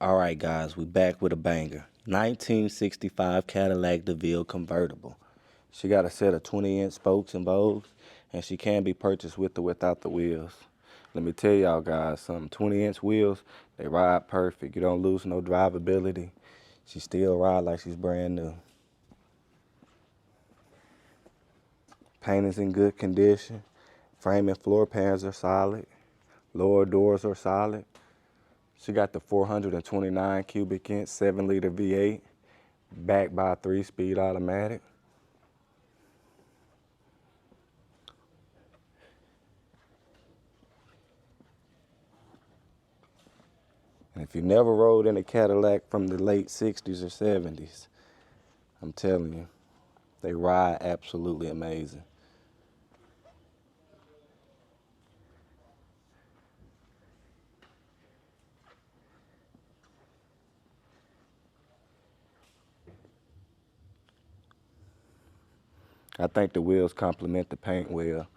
All right, guys, we back with a banger. 1965 Cadillac DeVille Convertible. She got a set of 20-inch spokes and bows, and she can be purchased with or without the wheels. Let me tell y'all guys something. 20-inch wheels, they ride perfect. You don't lose no drivability. She still ride like she's brand new. Paint is in good condition. Frame and floor pans are solid. Lower doors are solid. She got the 429 cubic inch 7-liter V8 backed by a 3-speed automatic. And if you never rode in a Cadillac from the late 60s or 70s, I'm telling you, they ride absolutely amazing. I think the wheels complement the paint well.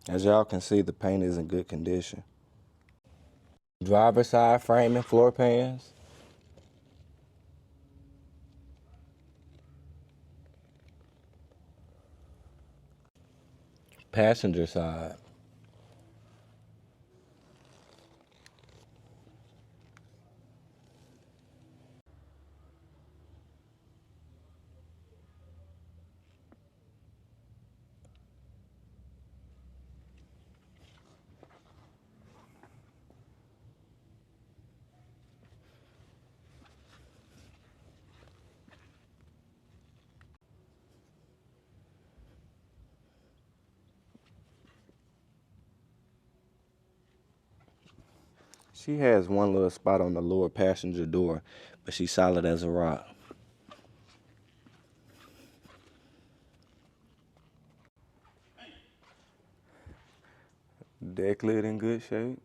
As y'all can see, the paint is in good condition. Driver's side frame and floor pans. Passenger side. She has one little spot on the lower passenger door, but she's solid as a rock. Deck lid in good shape.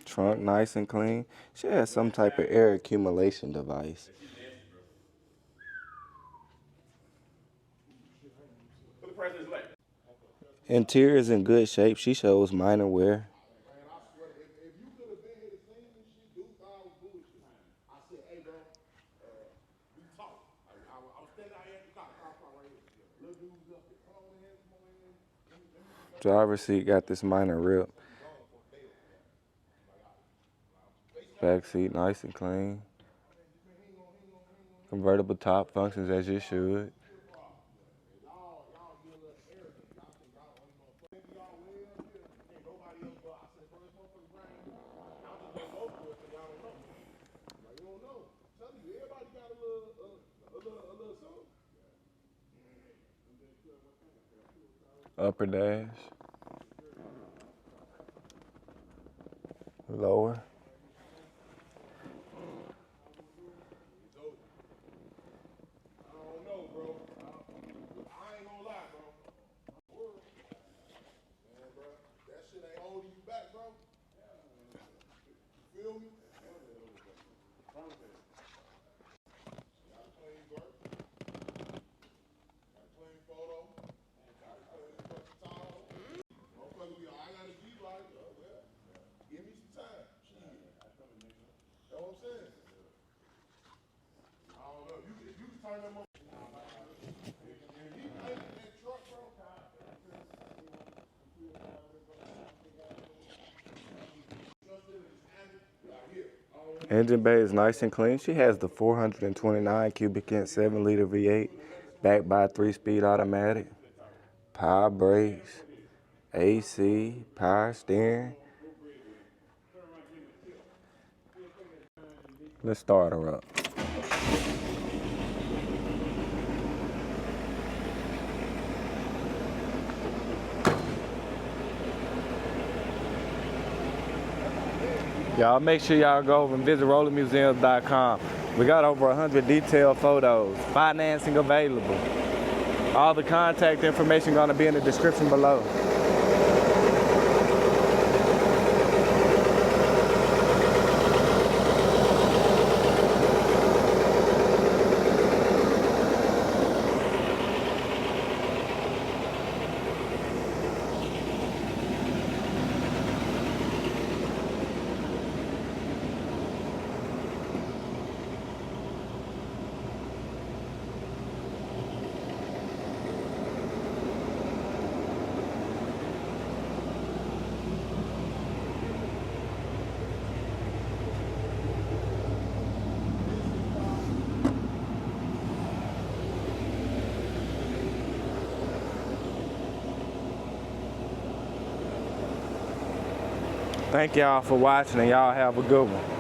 Trunk nice and clean. She has some type of air accumulation device. Interior is in good shape. She shows minor wear. Driver's seat got this minor rip. Back seat nice and clean. Convertible top functions as it should. Upper dash. Lower. Engine bay is nice and clean. She has the 429 cubic inch 7-liter V8 backed by a 3-speed automatic, power brakes, AC, power steering. Let's start her up. Y'all make sure y'all go over and visit rollermuseums.com. We got over 100 detailed photos, financing available. All the contact information gonna be in the description below. Thank y'all for watching, and y'all have a good one.